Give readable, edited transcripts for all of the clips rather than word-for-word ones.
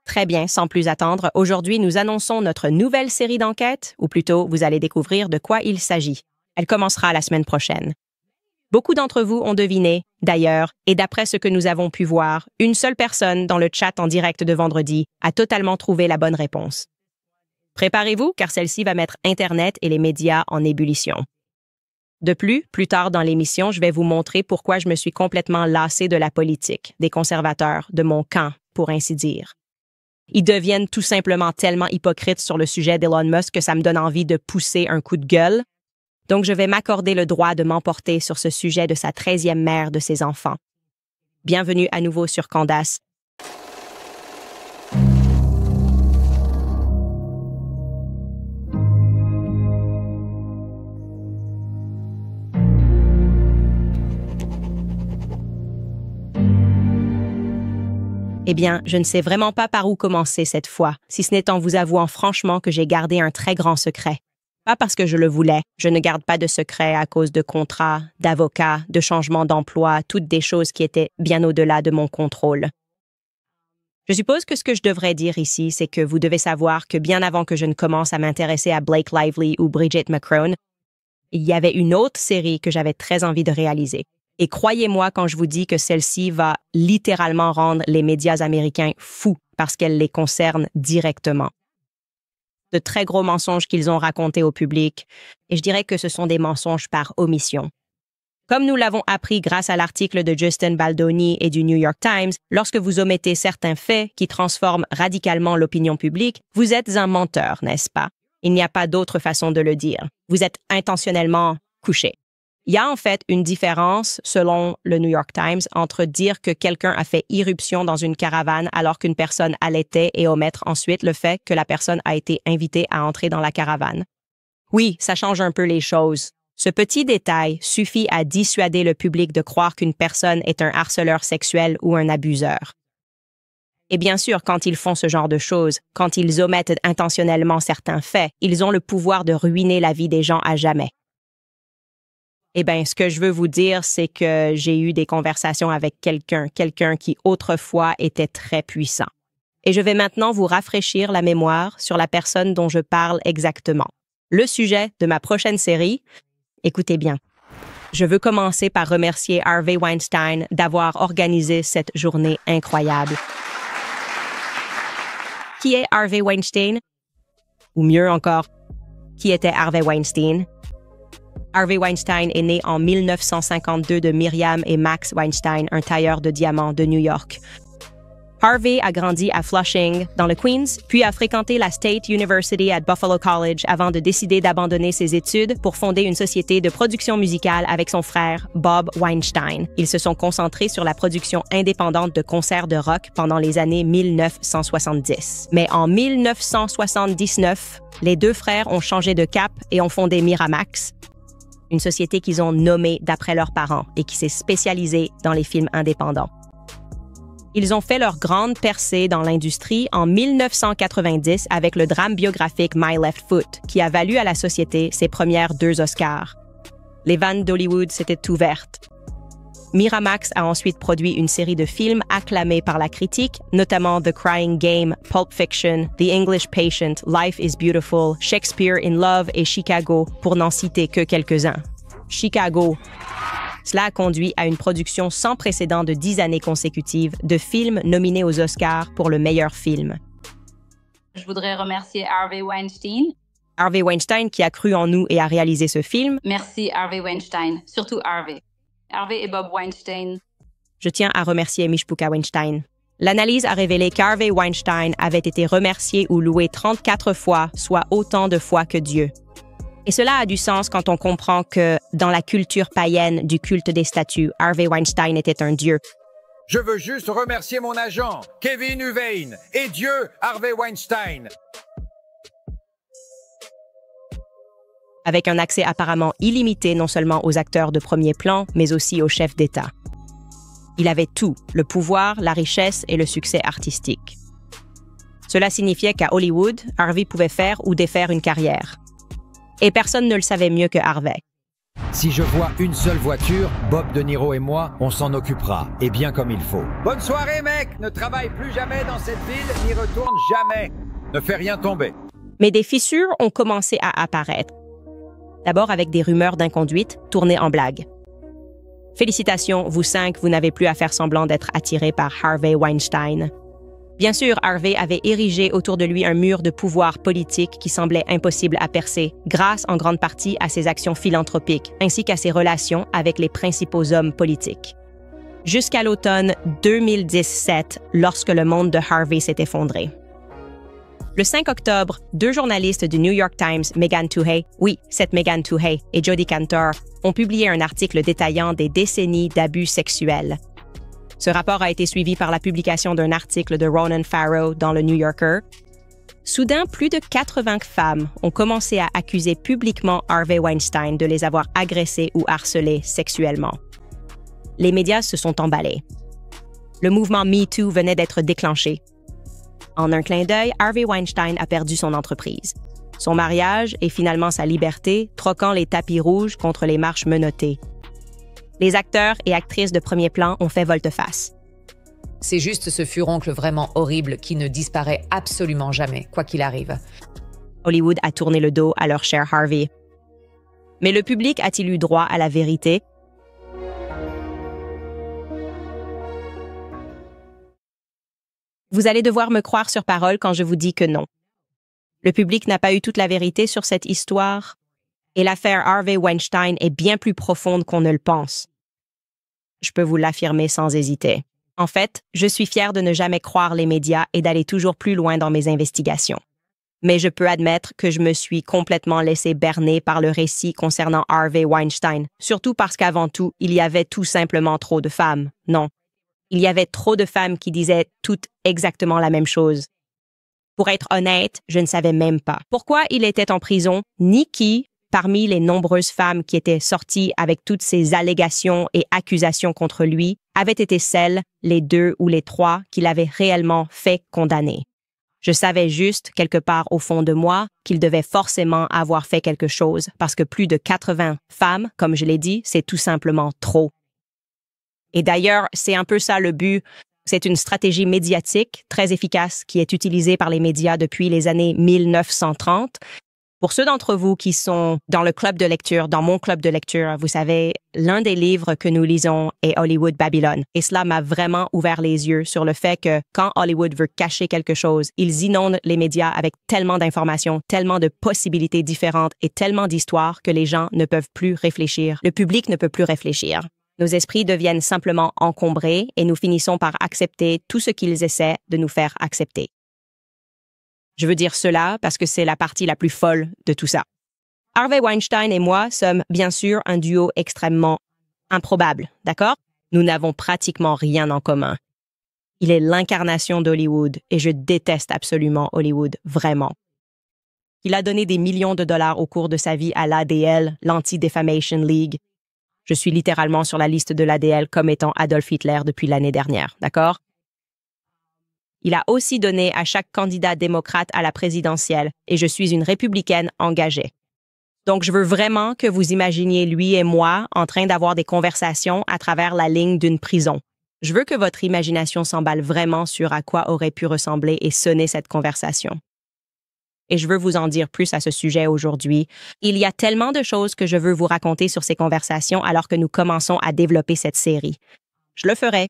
Très bien, sans plus attendre, aujourd'hui nous annonçons notre nouvelle série d'enquêtes, ou plutôt vous allez découvrir de quoi il s'agit. Elle commencera la semaine prochaine. Beaucoup d'entre vous ont deviné, d'ailleurs, et d'après ce que nous avons pu voir, une seule personne dans le chat en direct de vendredi a totalement trouvé la bonne réponse. Préparez-vous, car celle-ci va mettre Internet et les médias en ébullition. De plus tard dans l'émission, je vais vous montrer pourquoi je me suis complètement lassée de la politique, des conservateurs, de mon camp, pour ainsi dire. Ils deviennent tout simplement tellement hypocrites sur le sujet d'Elon Musk que ça me donne envie de pousser un coup de gueule. Donc, je vais m'accorder le droit de m'emporter sur ce sujet de sa 13e mère de ses enfants. Bienvenue à nouveau sur Candace. Eh bien, je ne sais vraiment pas par où commencer cette fois, si ce n'est en vous avouant franchement que j'ai gardé un très grand secret. Pas parce que je le voulais, je ne garde pas de secret à cause de contrats, d'avocats, de changements d'emploi, toutes des choses qui étaient bien au-delà de mon contrôle. Je suppose que ce que je devrais dire ici, c'est que vous devez savoir que bien avant que je ne commence à m'intéresser à Blake Lively ou Bridget McCrone, il y avait une autre série que j'avais très envie de réaliser. Et croyez-moi quand je vous dis que celle-ci va littéralement rendre les médias américains fous parce qu'elle les concerne directement. De très gros mensonges qu'ils ont racontés au public, et je dirais que ce sont des mensonges par omission. Comme nous l'avons appris grâce à l'article de Justin Baldoni et du New York Times, lorsque vous omettez certains faits qui transforment radicalement l'opinion publique, vous êtes un menteur, n'est-ce pas? Il n'y a pas d'autre façon de le dire. Vous êtes intentionnellement couché. Il y a en fait une différence, selon le New York Times, entre dire que quelqu'un a fait irruption dans une caravane alors qu'une personne allaitait et omettre ensuite le fait que la personne a été invitée à entrer dans la caravane. Oui, ça change un peu les choses. Ce petit détail suffit à dissuader le public de croire qu'une personne est un harceleur sexuel ou un abuseur. Et bien sûr, quand ils font ce genre de choses, quand ils omettent intentionnellement certains faits, ils ont le pouvoir de ruiner la vie des gens à jamais. Eh bien, ce que je veux vous dire, c'est que j'ai eu des conversations avec quelqu'un qui autrefois était très puissant. Et je vais maintenant vous rafraîchir la mémoire sur la personne dont je parle exactement. Le sujet de ma prochaine série, écoutez bien. Je veux commencer par remercier Harvey Weinstein d'avoir organisé cette journée incroyable. Qui est Harvey Weinstein? Ou mieux encore, qui était Harvey Weinstein? Harvey Weinstein est né en 1952 de Miriam et Max Weinstein, un tailleur de diamants de New York. Harvey a grandi à Flushing, dans le Queens, puis a fréquenté la State University at Buffalo College avant de décider d'abandonner ses études pour fonder une société de production musicale avec son frère, Bob Weinstein. Ils se sont concentrés sur la production indépendante de concerts de rock pendant les années 1970. Mais en 1979, les deux frères ont changé de cap et ont fondé Miramax, une société qu'ils ont nommée d'après leurs parents et qui s'est spécialisée dans les films indépendants. Ils ont fait leur grande percée dans l'industrie en 1990 avec le drame biographique My Left Foot, qui a valu à la société ses premières 2 Oscars. Les vannes d'Hollywood s'étaient ouvertes. Miramax a ensuite produit une série de films acclamés par la critique, notamment The Crying Game, Pulp Fiction, The English Patient, Life is Beautiful, Shakespeare in Love et Chicago, pour n'en citer que quelques-uns. Chicago. Cela a conduit à une production sans précédent de 10 années consécutives de films nominés aux Oscars pour le meilleur film. Je voudrais remercier Harvey Weinstein. Harvey Weinstein qui a cru en nous et a réalisé ce film. Merci Harvey Weinstein, surtout Harvey. Harvey et Bob Weinstein. Je tiens à remercier Mishpuka Weinstein. L'analyse a révélé qu'Harvey Weinstein avait été remercié ou loué 34 fois, soit autant de fois que Dieu. Et cela a du sens quand on comprend que, dans la culture païenne du culte des statues, Harvey Weinstein était un dieu. Je veux juste remercier mon agent, Kevin Huvein, et Dieu, Harvey Weinstein. Avec un accès apparemment illimité non seulement aux acteurs de premier plan, mais aussi aux chefs d'État. Il avait tout, le pouvoir, la richesse et le succès artistique. Cela signifiait qu'à Hollywood, Harvey pouvait faire ou défaire une carrière. Et personne ne le savait mieux que Harvey. Si je vois une seule voiture, Bob De Niro et moi, on s'en occupera, et bien comme il faut. Bonne soirée, mec! Ne travaille plus jamais dans cette ville, n'y retourne jamais. Ne fais rien tomber. Mais des fissures ont commencé à apparaître. D'abord avec des rumeurs d'inconduite tournées en blague. Félicitations, vous 5, vous n'avez plus à faire semblant d'être attirés par Harvey Weinstein. Bien sûr, Harvey avait érigé autour de lui un mur de pouvoir politique qui semblait impossible à percer, grâce en grande partie à ses actions philanthropiques, ainsi qu'à ses relations avec les principaux hommes politiques. Jusqu'à l'automne 2017, lorsque le monde de Harvey s'est effondré. Le 5 octobre, 2 journalistes du New York Times, Meghan Toohey, oui, cette Meghan Toohey, et Jodi Kantor, ont publié un article détaillant des décennies d'abus sexuels. Ce rapport a été suivi par la publication d'un article de Ronan Farrow dans le New Yorker. Soudain, plus de 80 femmes ont commencé à accuser publiquement Harvey Weinstein de les avoir agressées ou harcelées sexuellement. Les médias se sont emballés. Le mouvement MeToo venait d'être déclenché. En un clin d'œil, Harvey Weinstein a perdu son entreprise, son mariage et finalement sa liberté, troquant les tapis rouges contre les marches menottées. Les acteurs et actrices de premier plan ont fait volte-face. C'est juste ce furoncle vraiment horrible qui ne disparaît absolument jamais, quoi qu'il arrive. Hollywood a tourné le dos à leur cher Harvey. Mais le public a-t-il eu droit à la vérité? Vous allez devoir me croire sur parole quand je vous dis que non. Le public n'a pas eu toute la vérité sur cette histoire, et l'affaire Harvey Weinstein est bien plus profonde qu'on ne le pense. Je peux vous l'affirmer sans hésiter. En fait, je suis fière de ne jamais croire les médias et d'aller toujours plus loin dans mes investigations. Mais je peux admettre que je me suis complètement laissé berner par le récit concernant Harvey Weinstein, surtout parce qu'avant tout, il y avait tout simplement trop de femmes. Non. Il y avait trop de femmes qui disaient toutes exactement la même chose. Pour être honnête, je ne savais même pas pourquoi il était en prison, ni qui, parmi les nombreuses femmes qui étaient sorties avec toutes ces allégations et accusations contre lui, avaient été celles, les 2 ou les 3, qui l'avaient réellement fait condamner. Je savais juste, quelque part au fond de moi, qu'il devait forcément avoir fait quelque chose, parce que plus de 80 femmes, comme je l'ai dit, c'est tout simplement trop. Et d'ailleurs, c'est un peu ça le but. C'est une stratégie médiatique très efficace qui est utilisée par les médias depuis les années 1930. Pour ceux d'entre vous qui sont dans le club de lecture, dans mon club de lecture, vous savez, l'un des livres que nous lisons est Hollywood Babylon. Et cela m'a vraiment ouvert les yeux sur le fait que quand Hollywood veut cacher quelque chose, ils inondent les médias avec tellement d'informations, tellement de possibilités différentes et tellement d'histoires que les gens ne peuvent plus réfléchir. Le public ne peut plus réfléchir. Nos esprits deviennent simplement encombrés et nous finissons par accepter tout ce qu'ils essaient de nous faire accepter. Je veux dire cela parce que c'est la partie la plus folle de tout ça. Harvey Weinstein et moi sommes bien sûr un duo extrêmement improbable, d'accord? Nous n'avons pratiquement rien en commun. Il est l'incarnation d'Hollywood et je déteste absolument Hollywood, vraiment. Il a donné des millions de dollars au cours de sa vie à l'ADL, l'Anti-Defamation League. Je suis littéralement sur la liste de l'ADL comme étant Adolf Hitler depuis l'année dernière, d'accord? Il a aussi donné à chaque candidat démocrate à la présidentielle et je suis une républicaine engagée. Donc, je veux vraiment que vous imaginiez lui et moi en train d'avoir des conversations à travers la ligne d'une prison. Je veux que votre imagination s'emballe vraiment sur à quoi aurait pu ressembler et sonner cette conversation. Et je veux vous en dire plus à ce sujet aujourd'hui. Il y a tellement de choses que je veux vous raconter sur ces conversations alors que nous commençons à développer cette série. Je le ferai.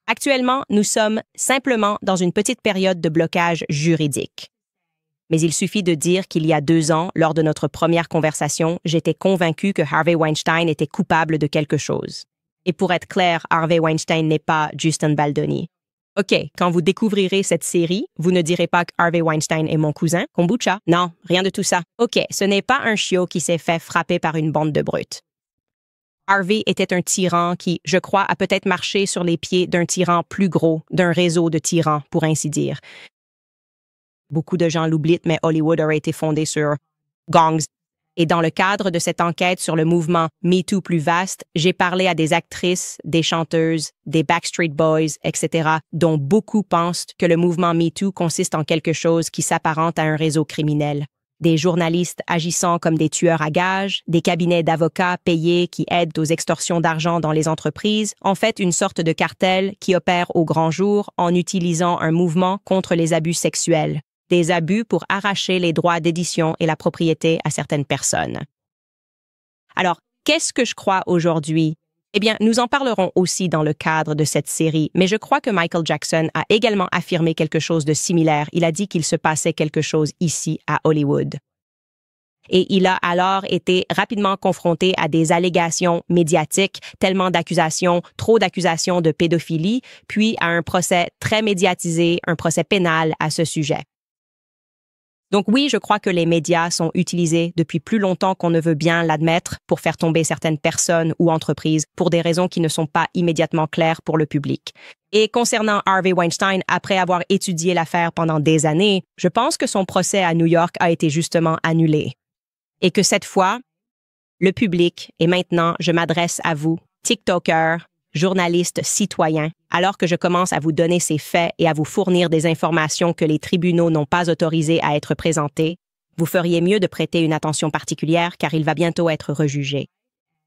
Actuellement, nous sommes simplement dans une petite période de blocage juridique. Mais il suffit de dire qu'il y a 2 ans, lors de notre première conversation, j'étais convaincue que Harvey Weinstein était coupable de quelque chose. Et pour être clair, Harvey Weinstein n'est pas Justin Baldoni. OK, quand vous découvrirez cette série, vous ne direz pas que Harvey Weinstein est mon cousin, kombucha. Non, rien de tout ça. OK, ce n'est pas un chiot qui s'est fait frapper par une bande de brutes. Harvey était un tyran qui, je crois, a peut-être marché sur les pieds d'un tyran plus gros, d'un réseau de tyrans, pour ainsi dire. Beaucoup de gens l'oublient, mais Hollywood aurait été fondé sur gangs. Et dans le cadre de cette enquête sur le mouvement MeToo plus vaste, j'ai parlé à des actrices, des chanteuses, des Backstreet Boys, etc., dont beaucoup pensent que le mouvement MeToo consiste en quelque chose qui s'apparente à un réseau criminel. des journalistes agissant comme des tueurs à gages, des cabinets d'avocats payés qui aident aux extorsions d'argent dans les entreprises, en fait une sorte de cartel qui opère au grand jour en utilisant un mouvement contre les abus sexuels, des abus pour arracher les droits d'édition et la propriété à certaines personnes. Alors, qu'est-ce que je crois aujourd'hui? Eh bien, nous en parlerons aussi dans le cadre de cette série, mais je crois que Michael Jackson a également affirmé quelque chose de similaire. Il a dit qu'il se passait quelque chose ici à Hollywood. Et il a alors été rapidement confronté à des allégations médiatiques, tellement d'accusations, trop d'accusations de pédophilie, puis à un procès très médiatisé, un procès pénal à ce sujet. Donc oui, je crois que les médias sont utilisés depuis plus longtemps qu'on ne veut bien l'admettre pour faire tomber certaines personnes ou entreprises pour des raisons qui ne sont pas immédiatement claires pour le public. Et concernant Harvey Weinstein, après avoir étudié l'affaire pendant des années, je pense que son procès à New York a été justement annulé. Et que cette fois, le public, et maintenant je m'adresse à vous, TikTokers, journalistes, citoyens, alors que je commence à vous donner ces faits et à vous fournir des informations que les tribunaux n'ont pas autorisées à être présentées, vous feriez mieux de prêter une attention particulière car il va bientôt être rejugé.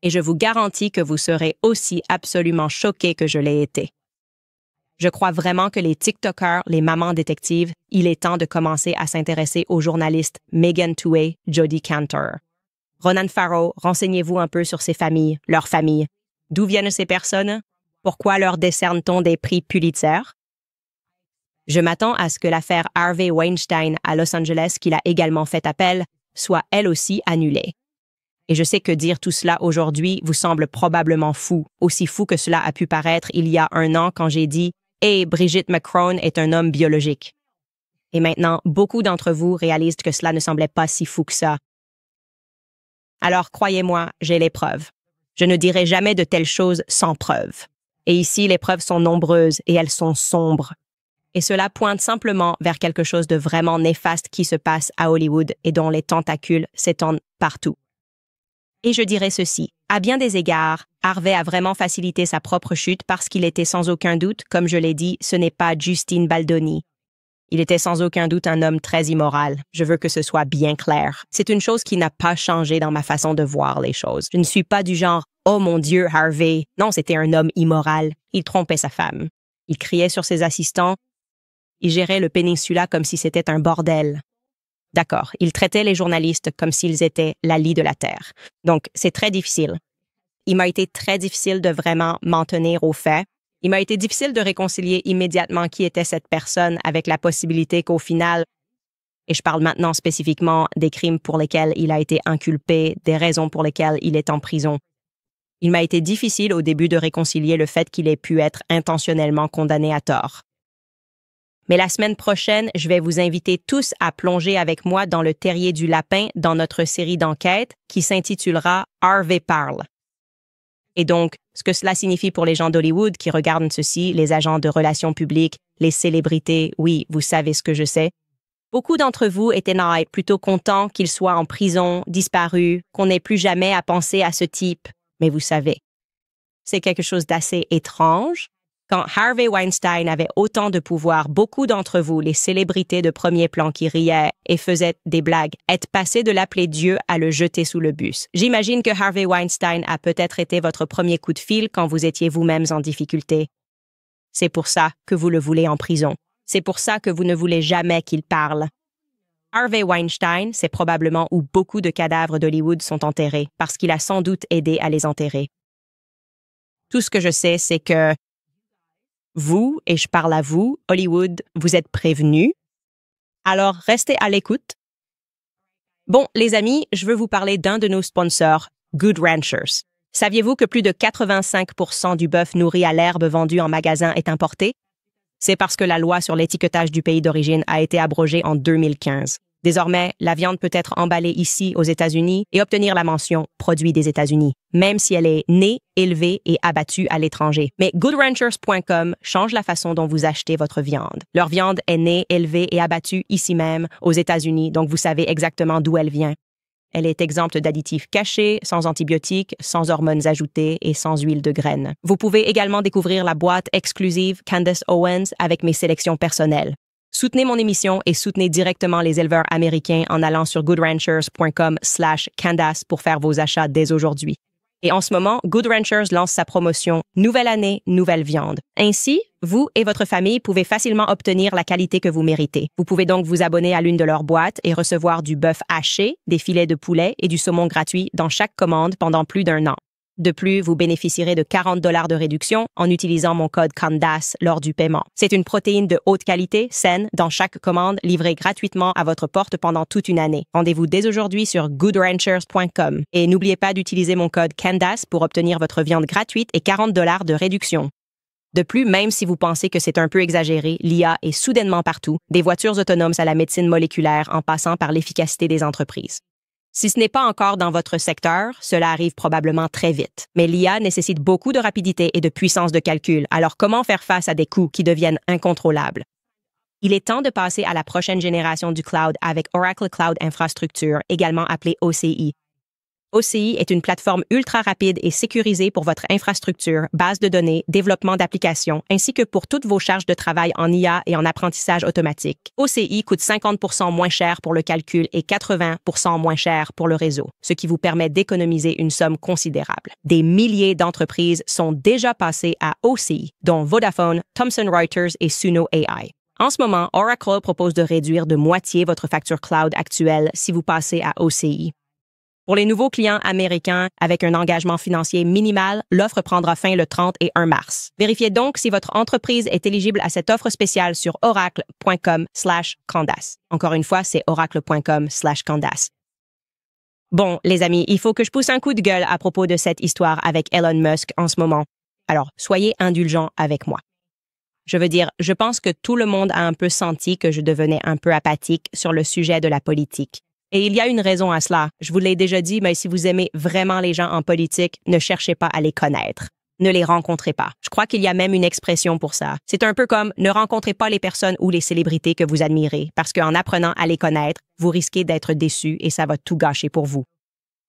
Et je vous garantis que vous serez aussi absolument choqués que je l'ai été. Je crois vraiment que les TikTokers, les mamans détectives, il est temps de commencer à s'intéresser aux journalistes Megan Twohey, Jodi Kantor. Ronan Farrow, renseignez-vous un peu sur ces familles, leurs familles. D'où viennent ces personnes? Pourquoi leur décerne-t-on des prix Pulitzer? Je m'attends à ce que l'affaire Harvey Weinstein à Los Angeles, qu'il a également fait appel, soit elle aussi annulée. Et je sais que dire tout cela aujourd'hui vous semble probablement fou, aussi fou que cela a pu paraître il y a 1 an quand j'ai dit « Hey, Brigitte McCrone est un homme biologique ». Et maintenant, beaucoup d'entre vous réalisent que cela ne semblait pas si fou que ça. Alors, croyez-moi, j'ai les preuves. Je ne dirai jamais de telles choses sans preuves. Et ici, les preuves sont nombreuses et elles sont sombres. Et cela pointe simplement vers quelque chose de vraiment néfaste qui se passe à Hollywood et dont les tentacules s'étendent partout. Et je dirais ceci, à bien des égards, Harvey a vraiment facilité sa propre chute parce qu'il était sans aucun doute, comme je l'ai dit, ce n'est pas Justine Baldoni. Il était sans aucun doute un homme très immoral. Je veux que ce soit bien clair. C'est une chose qui n'a pas changé dans ma façon de voir les choses. Je ne suis pas du genre « Oh mon Dieu, Harvey ». Non, c'était un homme immoral. Il trompait sa femme. Il criait sur ses assistants. Il gérait le péninsula comme si c'était un bordel. D'accord, il traitait les journalistes comme s'ils étaient la lie de la terre. Donc, c'est très difficile. Il m'a été très difficile de vraiment m'en tenir aux faits. Il m'a été difficile de réconcilier immédiatement qui était cette personne avec la possibilité qu'au final, et je parle maintenant spécifiquement des crimes pour lesquels il a été inculpé, des raisons pour lesquelles il est en prison. Il m'a été difficile au début de réconcilier le fait qu'il ait pu être intentionnellement condamné à tort. Mais la semaine prochaine, je vais vous inviter tous à plonger avec moi dans le terrier du lapin dans notre série d'enquêtes qui s'intitulera « Harvey parle ». Et donc, ce que cela signifie pour les gens d'Hollywood qui regardent ceci, les agents de relations publiques, les célébrités, oui, vous savez ce que je sais. Beaucoup d'entre vous étaient plutôt contents qu'il soit en prison, disparu, qu'on n'ait plus jamais à penser à ce type. Mais vous savez, c'est quelque chose d'assez étrange. Quand Harvey Weinstein avait autant de pouvoir, beaucoup d'entre vous, les célébrités de premier plan qui riaient et faisaient des blagues, êtes passés de l'appeler Dieu à le jeter sous le bus. J'imagine que Harvey Weinstein a peut-être été votre premier coup de fil quand vous étiez vous-mêmes en difficulté. C'est pour ça que vous le voulez en prison. C'est pour ça que vous ne voulez jamais qu'il parle. Harvey Weinstein, c'est probablement où beaucoup de cadavres d'Hollywood sont enterrés, parce qu'il a sans doute aidé à les enterrer. Tout ce que je sais, c'est que vous, et je parle à vous, Hollywood, vous êtes prévenus. Alors, restez à l'écoute. Bon, les amis, je veux vous parler d'un de nos sponsors, Good Ranchers. Saviez-vous que plus de 85% du bœuf nourri à l'herbe vendu en magasin est importé? C'est parce que la loi sur l'étiquetage du pays d'origine a été abrogée en 2015. Désormais, la viande peut être emballée ici aux États-Unis et obtenir la mention « Produit des États-Unis », même si elle est née, élevée et abattue à l'étranger. Mais GoodRanchers.com change la façon dont vous achetez votre viande. Leur viande est née, élevée et abattue ici même, aux États-Unis, donc vous savez exactement d'où elle vient. Elle est exempte d'additifs cachés, sans antibiotiques, sans hormones ajoutées et sans huile de graines. Vous pouvez également découvrir la boîte exclusive Candace Owens avec mes sélections personnelles. Soutenez mon émission et soutenez directement les éleveurs américains en allant sur goodranchers.com/Candace pour faire vos achats dès aujourd'hui. Et en ce moment, Good Ranchers lance sa promotion Nouvelle année, nouvelle viande. Ainsi, vous et votre famille pouvez facilement obtenir la qualité que vous méritez. Vous pouvez donc vous abonner à l'une de leurs boîtes et recevoir du bœuf haché, des filets de poulet et du saumon gratuit dans chaque commande pendant plus d'1 an. De plus, vous bénéficierez de 40 $ de réduction en utilisant mon code Candace lors du paiement. C'est une protéine de haute qualité, saine, dans chaque commande, livrée gratuitement à votre porte pendant toute une année. Rendez-vous dès aujourd'hui sur goodranchers.com. Et n'oubliez pas d'utiliser mon code Candace pour obtenir votre viande gratuite et 40 $ de réduction. De plus, même si vous pensez que c'est un peu exagéré, l'IA est soudainement partout, des voitures autonomes à la médecine moléculaire en passant par l'efficacité des entreprises. Si ce n'est pas encore dans votre secteur, cela arrive probablement très vite. Mais l'IA nécessite beaucoup de rapidité et de puissance de calcul, alors comment faire face à des coûts qui deviennent incontrôlables? Il est temps de passer à la prochaine génération du cloud avec Oracle Cloud Infrastructure, également appelée OCI. OCI est une plateforme ultra rapide et sécurisée pour votre infrastructure, base de données, développement d'applications, ainsi que pour toutes vos charges de travail en IA et en apprentissage automatique. OCI coûte 50% moins cher pour le calcul et 80% moins cher pour le réseau, ce qui vous permet d'économiser une somme considérable. Des milliers d'entreprises sont déjà passées à OCI, dont Vodafone, Thomson Reuters et Suno AI. En ce moment, Oracle propose de réduire de moitié votre facture cloud actuelle si vous passez à OCI. Pour les nouveaux clients américains avec un engagement financier minimal, l'offre prendra fin le 30 et 1 mars. Vérifiez donc si votre entreprise est éligible à cette offre spéciale sur oracle.com/Candace. Encore une fois, c'est oracle.com/Candace. Bon, les amis, il faut que je pousse un coup de gueule à propos de cette histoire avec Elon Musk en ce moment. Alors, soyez indulgents avec moi. Je veux dire, je pense que tout le monde a un peu senti que je devenais un peu apathique sur le sujet de la politique. Et il y a une raison à cela. Je vous l'ai déjà dit, mais si vous aimez vraiment les gens en politique, ne cherchez pas à les connaître. Ne les rencontrez pas. Je crois qu'il y a même une expression pour ça. C'est un peu comme ne rencontrez pas les personnes ou les célébrités que vous admirez, parce qu'en apprenant à les connaître, vous risquez d'être déçus et ça va tout gâcher pour vous.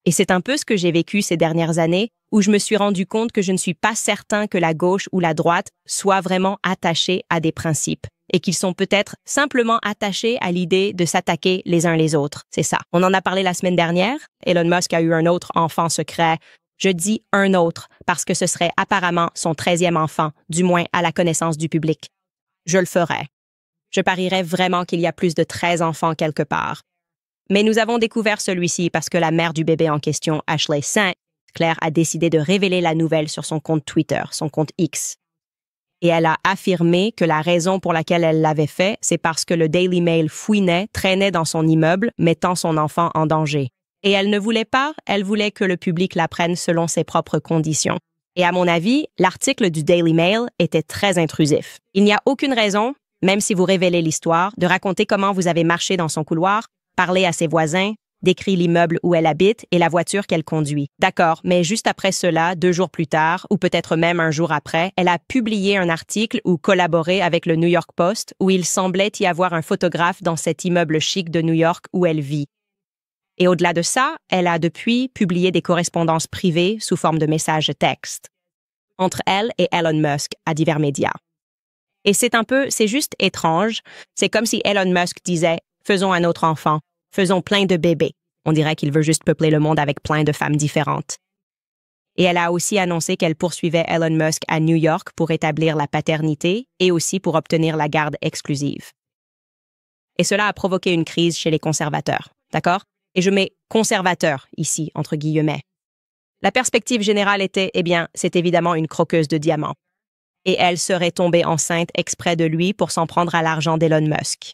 Et c'est un peu ce que j'ai vécu ces dernières années, où je me suis rendu compte que je ne suis pas certain que la gauche ou la droite soient vraiment attachés à des principes, et qu'ils sont peut-être simplement attachés à l'idée de s'attaquer les uns les autres. C'est ça. On en a parlé la semaine dernière. Elon Musk a eu un autre enfant secret. Je dis un autre parce que ce serait apparemment son 13e enfant, du moins à la connaissance du public. Je le ferais. Je parierais vraiment qu'il y a plus de 13 enfants quelque part. Mais nous avons découvert celui-ci parce que la mère du bébé en question, Ashley St. Claire, a décidé de révéler la nouvelle sur son compte Twitter, son compte X. Et elle a affirmé que la raison pour laquelle elle l'avait fait, c'est parce que le Daily Mail fouinait, traînait dans son immeuble, mettant son enfant en danger. Et elle ne voulait pas, elle voulait que le public l'apprenne selon ses propres conditions. Et à mon avis, l'article du Daily Mail était très intrusif. Il n'y a aucune raison, même si vous révélez l'histoire, de raconter comment vous avez marché dans son couloir, parlé à ses voisins, décrit l'immeuble où elle habite et la voiture qu'elle conduit. D'accord, mais juste après cela, 2 jours plus tard, ou peut-être même un jour après, elle a publié un article ou collaboré avec le New York Post où il semblait y avoir un photographe dans cet immeuble chic de New York où elle vit. Et au-delà de ça, elle a depuis publié des correspondances privées sous forme de messages textes entre elle et Elon Musk à divers médias. Et c'est juste étrange. C'est comme si Elon Musk disait « Faisons un autre enfant. Faisons plein de bébés. » On dirait qu'il veut juste peupler le monde avec plein de femmes différentes. Et elle a aussi annoncé qu'elle poursuivait Elon Musk à New York pour établir la paternité et aussi pour obtenir la garde exclusive. Et cela a provoqué une crise chez les conservateurs, d'accord? Et je mets « conservateurs » ici, entre guillemets. La perspective générale était, c'est évidemment une croqueuse de diamants. Et elle serait tombée enceinte exprès de lui pour s'en prendre à l'argent d'Elon Musk.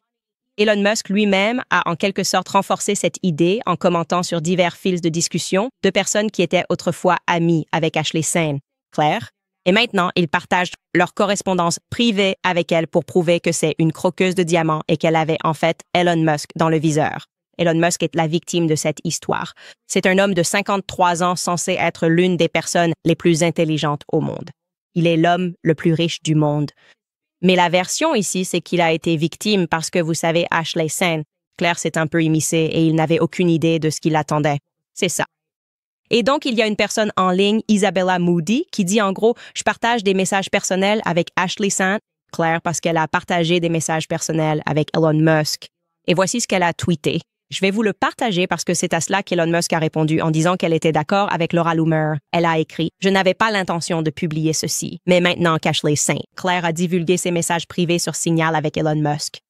Elon Musk lui-même a en quelque sorte renforcé cette idée en commentant sur divers fils de discussion de personnes qui étaient autrefois amies avec Ashley St. Claire. Et maintenant, ils partagent leur correspondance privée avec elle pour prouver que c'est une croqueuse de diamants et qu'elle avait en fait Elon Musk dans le viseur. Elon Musk est la victime de cette histoire. C'est un homme de 53 ans censé être l'une des personnes les plus intelligentes au monde. Il est l'homme le plus riche du monde. Mais la version ici, c'est qu'il a été victime parce que, vous savez, Ashley St. Claire s'est un peu immiscée et il n'avait aucune idée de ce qui l'attendait. C'est ça. Et donc, il y a une personne en ligne, Isabella Moody, qui dit en gros « Je partage des messages personnels avec Ashley St. Claire, parce qu'elle a partagé des messages personnels avec Elon Musk. Et voici ce qu'elle a tweeté. Je vais vous le partager parce que c'est à cela qu'Elon Musk a répondu en disant qu'elle était d'accord avec Laura Loomer. Elle a écrit « Je n'avais pas l'intention de publier ceci, mais maintenant cache-les saints ». Claire a divulgué ses messages privés sur Signal avec Elon Musk.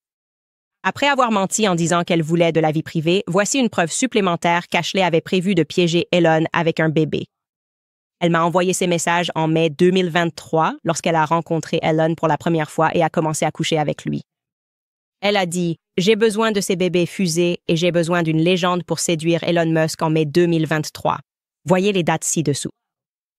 Après avoir menti en disant qu'elle voulait de la vie privée, voici une preuve supplémentaire qu'Ashley avait prévu de piéger Elon avec un bébé. Elle m'a envoyé ces messages en mai 2023 lorsqu'elle a rencontré Elon pour la première fois et a commencé à coucher avec lui. Elle a dit « J'ai besoin de ces bébés fusés et j'ai besoin d'une légende pour séduire Elon Musk en mai 2023. » Voyez les dates ci-dessous.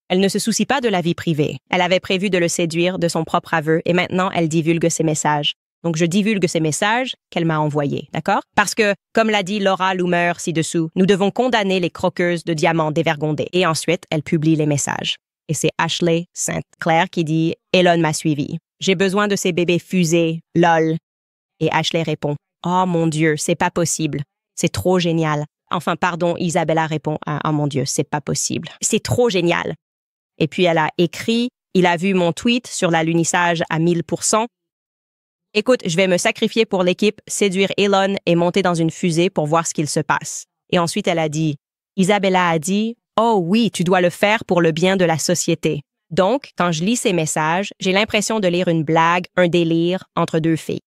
Elle ne se soucie pas de la vie privée. Elle avait prévu de le séduire de son propre aveu et maintenant elle divulgue ses messages. Donc, je divulgue ces messages qu'elle m'a envoyés, d'accord? Parce que, comme l'a dit Laura Loomer ci-dessous, nous devons condamner les croqueuses de diamants dévergondés. Et ensuite, elle publie les messages. Et c'est Ashley Sainte-Claire qui dit « Elon m'a suivi. J'ai besoin de ces bébés fusés, lol. » Et Ashley répond « Oh mon Dieu, c'est pas possible. C'est trop génial. » Enfin, pardon, Isabella répond « Oh mon Dieu, c'est pas possible. C'est trop génial. » Et puis elle a écrit « Il a vu mon tweet sur l'alunissage à 1000%. Écoute, je vais me sacrifier pour l'équipe, séduire Elon et monter dans une fusée pour voir ce qu'il se passe. » Et ensuite, elle a dit, Isabella a dit, « Oh oui, tu dois le faire pour le bien de la société. » Donc, quand je lis ces messages, j'ai l'impression de lire une blague, un délire entre deux filles.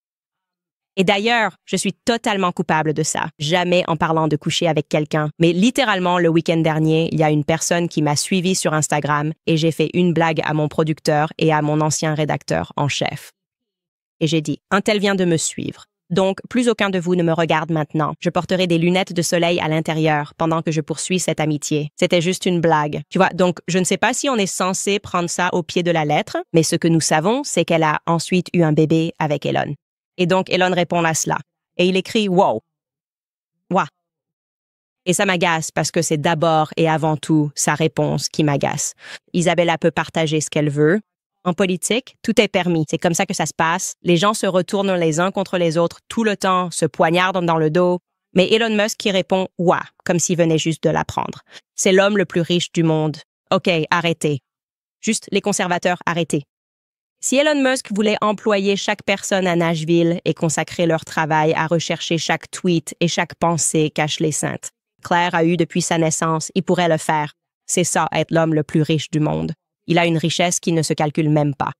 Et d'ailleurs, je suis totalement coupable de ça. Jamais en parlant de coucher avec quelqu'un. Mais littéralement, le week-end dernier, il y a une personne qui m'a suivi sur Instagram et j'ai fait une blague à mon producteur et à mon ancien rédacteur en chef. Et j'ai dit, un tel vient de me suivre. Donc, plus aucun de vous ne me regarde maintenant. Je porterai des lunettes de soleil à l'intérieur pendant que je poursuis cette amitié. C'était juste une blague. Tu vois, donc je ne sais pas si on est censé prendre ça au pied de la lettre, mais ce que nous savons, c'est qu'elle a ensuite eu un bébé avec Elon. Et donc, Elon répond à cela. Et il écrit « Wow ». Wow. Et ça m'agace parce que c'est d'abord et avant tout sa réponse qui m'agace. Isabella peut partager ce qu'elle veut. En politique, tout est permis. C'est comme ça que ça se passe. Les gens se retournent les uns contre les autres tout le temps, se poignardent dans le dos. Mais Elon Musk qui répond « Ouah », comme s'il venait juste de l'apprendre. C'est l'homme le plus riche du monde. OK, arrêtez. Juste les conservateurs, arrêtez. Si Elon Musk voulait employer chaque personne à Nashville et consacrer leur travail à rechercher chaque tweet et chaque pensée qu'Ashley Sainte-Claire a eue depuis sa naissance, il pourrait le faire. C'est ça, être l'homme le plus riche du monde. Il a une richesse qui ne se calcule même pas.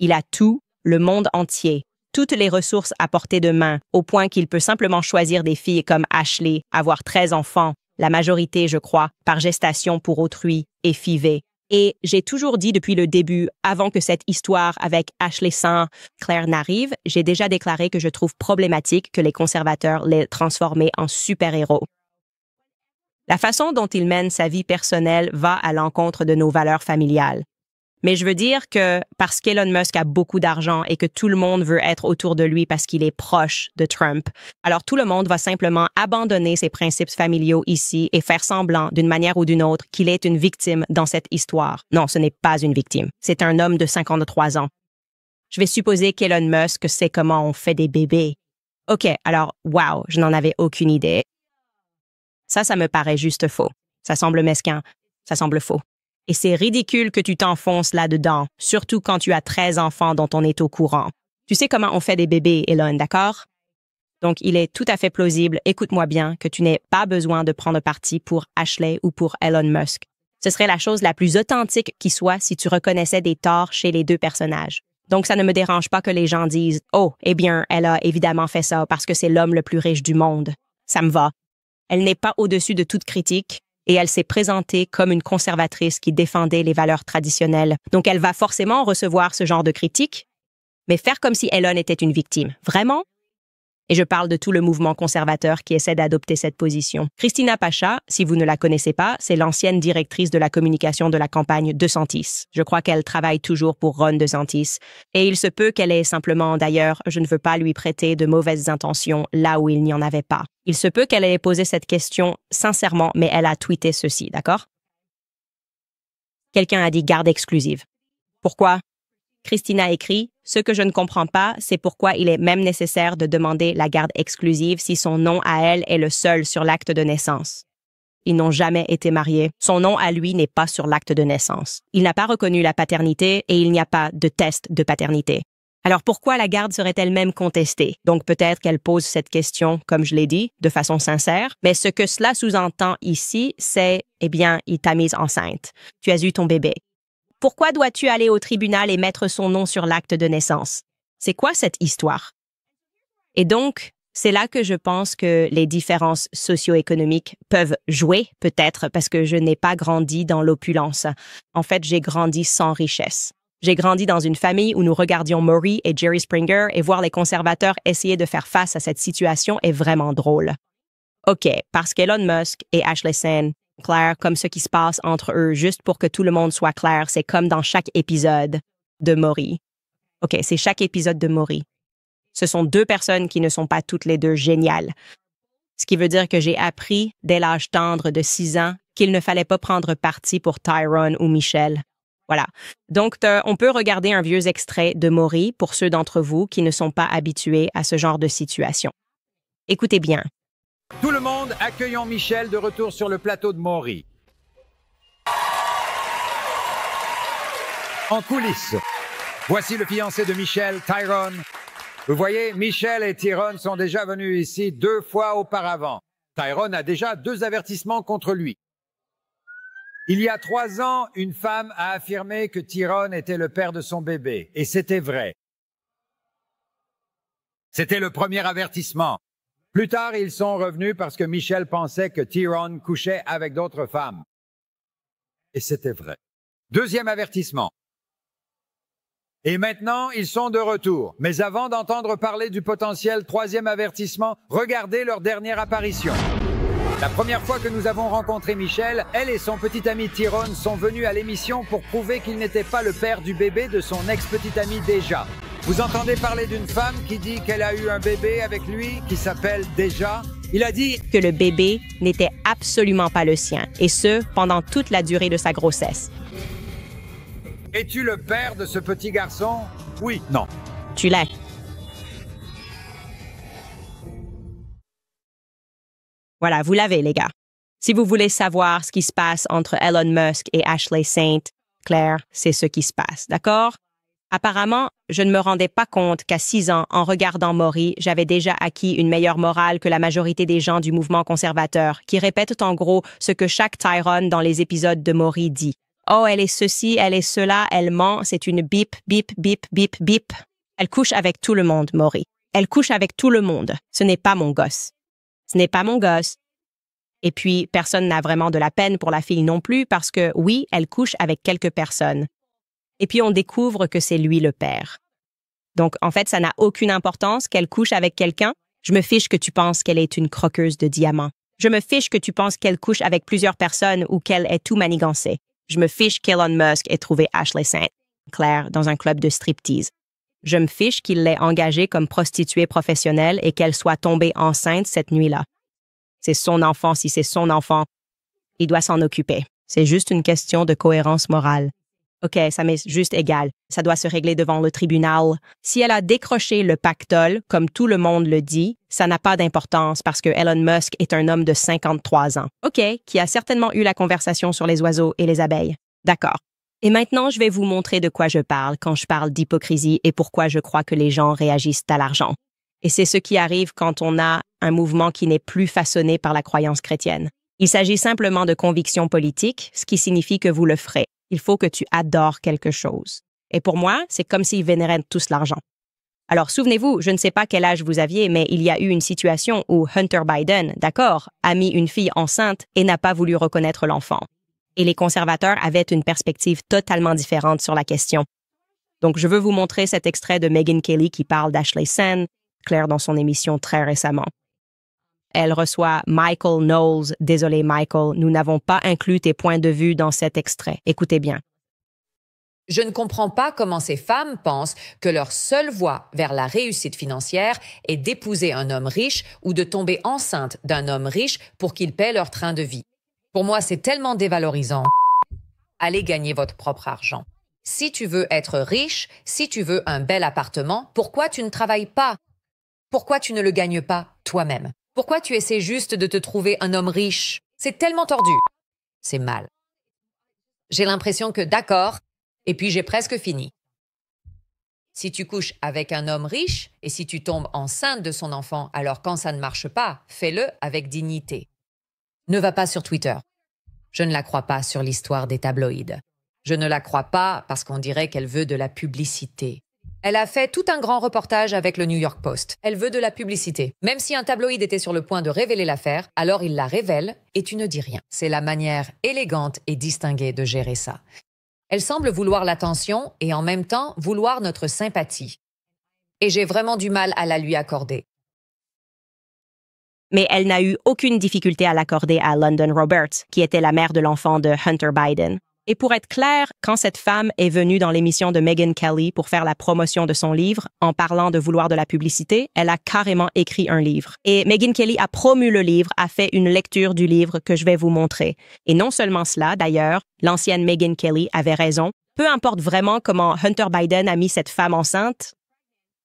Il a tout, le monde entier, toutes les ressources à portée de main, au point qu'il peut simplement choisir des filles comme Ashley, avoir 13 enfants, la majorité, je crois, par gestation pour autrui, et FIV. Et j'ai toujours dit depuis le début, avant que cette histoire avec Ashley Sainte-Claire n'arrive, j'ai déjà déclaré que je trouve problématique que les conservateurs l'aient transformé en super-héros. La façon dont il mène sa vie personnelle va à l'encontre de nos valeurs familiales. Mais je veux dire que parce qu'Elon Musk a beaucoup d'argent et que tout le monde veut être autour de lui parce qu'il est proche de Trump, alors tout le monde va simplement abandonner ses principes familiaux ici et faire semblant d'une manière ou d'une autre qu'il est une victime dans cette histoire. Non, ce n'est pas une victime. C'est un homme de 53 ans. Je vais supposer qu'Elon Musk sait comment on fait des bébés. OK, alors, wow, je n'en avais aucune idée. Ça me paraît juste faux. Ça semble mesquin. Ça semble faux. Et c'est ridicule que tu t'enfonces là-dedans, surtout quand tu as 13 enfants dont on est au courant. Tu sais comment on fait des bébés, Elon, d'accord? Donc, il est tout à fait plausible, écoute-moi bien, que tu n'aies pas besoin de prendre parti pour Ashley ou pour Elon Musk. Ce serait la chose la plus authentique qui soit si tu reconnaissais des torts chez les deux personnages. Donc, ça ne me dérange pas que les gens disent « Oh, eh bien, elle a évidemment fait ça parce que c'est l'homme le plus riche du monde. » Ça me va. Elle n'est pas au-dessus de toute critique. Et elle s'est présentée comme une conservatrice qui défendait les valeurs traditionnelles. Donc, elle va forcément recevoir ce genre de critiques, mais faire comme si Elon était une victime. Vraiment? Et je parle de tout le mouvement conservateur qui essaie d'adopter cette position. Christina Pacha, si vous ne la connaissez pas, c'est l'ancienne directrice de la communication de la campagne DeSantis. Je crois qu'elle travaille toujours pour Ron DeSantis. Et il se peut qu'elle ait simplement, d'ailleurs, je ne veux pas lui prêter de mauvaises intentions là où il n'y en avait pas. Il se peut qu'elle ait posé cette question sincèrement, mais elle a tweeté ceci, d'accord? Quelqu'un a dit garde exclusive. Pourquoi? Christina écrit « Ce que je ne comprends pas, c'est pourquoi il est même nécessaire de demander la garde exclusive si son nom à elle est le seul sur l'acte de naissance. Ils n'ont jamais été mariés. Son nom à lui n'est pas sur l'acte de naissance. Il n'a pas reconnu la paternité et il n'y a pas de test de paternité. Alors pourquoi la garde serait-elle même contestée? Donc peut-être qu'elle pose cette question, comme je l'ai dit, de façon sincère, mais ce que cela sous-entend ici, c'est, eh bien, il t'a mise enceinte. Tu as eu ton bébé. Pourquoi dois-tu aller au tribunal et mettre son nom sur l'acte de naissance? C'est quoi cette histoire? Et donc, c'est là que je pense que les différences socio-économiques peuvent jouer, peut-être, parce que je n'ai pas grandi dans l'opulence. En fait, j'ai grandi sans richesse. J'ai grandi dans une famille où nous regardions Maury et Jerry Springer et voir les conservateurs essayer de faire face à cette situation est vraiment drôle. OK, parce qu'Elon Musk et Ashley Sen, clair, comme ce qui se passe entre eux, juste pour que tout le monde soit clair, c'est comme dans chaque épisode de Maury. OK, c'est chaque épisode de Maury. Ce sont deux personnes qui ne sont pas toutes les deux géniales. Ce qui veut dire que j'ai appris, dès l'âge tendre de 6 ans, qu'il ne fallait pas prendre parti pour Tyrone ou Michelle. Voilà. Donc, on peut regarder un vieux extrait de Maury pour ceux d'entre vous qui ne sont pas habitués à ce genre de situation. Écoutez bien. Tout le monde, accueillons Michelle de retour sur le plateau de Maury. En coulisses, voici le fiancé de Michelle, Tyrone. Vous voyez, Michelle et Tyrone sont déjà venus ici 2 fois auparavant. Tyrone a déjà 2 avertissements contre lui. Il y a 3 ans, une femme a affirmé que Tyrone était le père de son bébé. Et c'était vrai. C'était le premier avertissement. Plus tard, ils sont revenus parce que Michelle pensait que Tyrone couchait avec d'autres femmes. Et c'était vrai. 2e avertissement. Et maintenant, ils sont de retour. Mais avant d'entendre parler du potentiel 3e avertissement, regardez leur dernière apparition. La première fois que nous avons rencontré Michelle, elle et son petit ami Tyrone sont venus à l'émission pour prouver qu'il n'était pas le père du bébé de son ex-petit ami Deja. Vous entendez parler d'une femme qui dit qu'elle a eu un bébé avec lui qui s'appelle Deja? Il a dit que le bébé n'était absolument pas le sien, et ce, pendant toute la durée de sa grossesse. Es-tu le père de ce petit garçon? Oui, non. Tu l'es. Voilà, vous l'avez, les gars. Si vous voulez savoir ce qui se passe entre Elon Musk et Ashley Saint, Claire, c'est ce qui se passe, d'accord? Apparemment, je ne me rendais pas compte qu'à 6 ans, en regardant Maury, j'avais déjà acquis une meilleure morale que la majorité des gens du mouvement conservateur, qui répètent en gros ce que chaque Tyrone dans les épisodes de Maury dit. Oh, elle est ceci, elle est cela, elle ment, c'est une bip, bip, bip, bip, bip. Elle couche avec tout le monde, Maury. Elle couche avec tout le monde. Ce n'est pas mon gosse. Ce n'est pas mon gosse. Et puis, personne n'a vraiment de la peine pour la fille non plus parce que, oui, elle couche avec quelques personnes. Et puis, on découvre que c'est lui le père. Donc, en fait, ça n'a aucune importance qu'elle couche avec quelqu'un. Je me fiche que tu penses qu'elle est une croqueuse de diamants. Je me fiche que tu penses qu'elle couche avec plusieurs personnes ou qu'elle est tout manigancée. Je me fiche qu'Elon Musk ait trouvé Ashley Saint, Claire, dans un club de striptease. Je me fiche qu'il l'ait engagée comme prostituée professionnelle et qu'elle soit tombée enceinte cette nuit-là. C'est son enfant si c'est son enfant. Il doit s'en occuper. C'est juste une question de cohérence morale. OK, ça m'est juste égal. Ça doit se régler devant le tribunal. Si elle a décroché le pactole, comme tout le monde le dit, ça n'a pas d'importance parce que Elon Musk est un homme de 53 ans. OK, qui a certainement eu la conversation sur les oiseaux et les abeilles. D'accord. Et maintenant, je vais vous montrer de quoi je parle quand je parle d'hypocrisie et pourquoi je crois que les gens réagissent à l'argent. Et c'est ce qui arrive quand on a un mouvement qui n'est plus façonné par la croyance chrétienne. Il s'agit simplement de convictions politiques, ce qui signifie que vous le ferez. Il faut que tu adores quelque chose. Et pour moi, c'est comme s'ils vénéraient tous l'argent. Alors, souvenez-vous, je ne sais pas quel âge vous aviez, mais il y a eu une situation où Hunter Biden, d'accord, a mis une fille enceinte et n'a pas voulu reconnaître l'enfant. Et les conservateurs avaient une perspective totalement différente sur la question. Donc, je veux vous montrer cet extrait de Megyn Kelly qui parle d'Ashley Sen, Claire dans son émission très récemment. Elle reçoit Michael Knowles. Désolé, Michael, nous n'avons pas inclus tes points de vue dans cet extrait. Écoutez bien. Je ne comprends pas comment ces femmes pensent que leur seule voie vers la réussite financière est d'épouser un homme riche ou de tomber enceinte d'un homme riche pour qu'il paie leur train de vie. Pour moi, c'est tellement dévalorisant. Allez gagner votre propre argent. Si tu veux être riche, si tu veux un bel appartement, pourquoi tu ne travailles pas? Pourquoi tu ne le gagnes pas toi-même? Pourquoi tu essaies juste de te trouver un homme riche? C'est tellement tordu. C'est mal. J'ai l'impression que d'accord, et puis j'ai presque fini. Si tu couches avec un homme riche et si tu tombes enceinte de son enfant, alors quand ça ne marche pas, fais-le avec dignité. Ne va pas sur Twitter. Je ne la crois pas sur l'histoire des tabloïds. Je ne la crois pas parce qu'on dirait qu'elle veut de la publicité. Elle a fait tout un grand reportage avec le New York Post. Elle veut de la publicité. Même si un tabloïd était sur le point de révéler l'affaire, alors il la révèle et tu ne dis rien. C'est la manière élégante et distinguée de gérer ça. Elle semble vouloir l'attention et en même temps vouloir notre sympathie. Et j'ai vraiment du mal à la lui accorder. Mais elle n'a eu aucune difficulté à l'accorder à London Roberts, qui était la mère de l'enfant de Hunter Biden. Et pour être clair, quand cette femme est venue dans l'émission de Megyn Kelly pour faire la promotion de son livre, en parlant de vouloir de la publicité, elle a carrément écrit un livre. Et Megyn Kelly a promu le livre, a fait une lecture du livre que je vais vous montrer. Et non seulement cela, d'ailleurs, l'ancienne Megyn Kelly avait raison. Peu importe vraiment comment Hunter Biden a mis cette femme enceinte,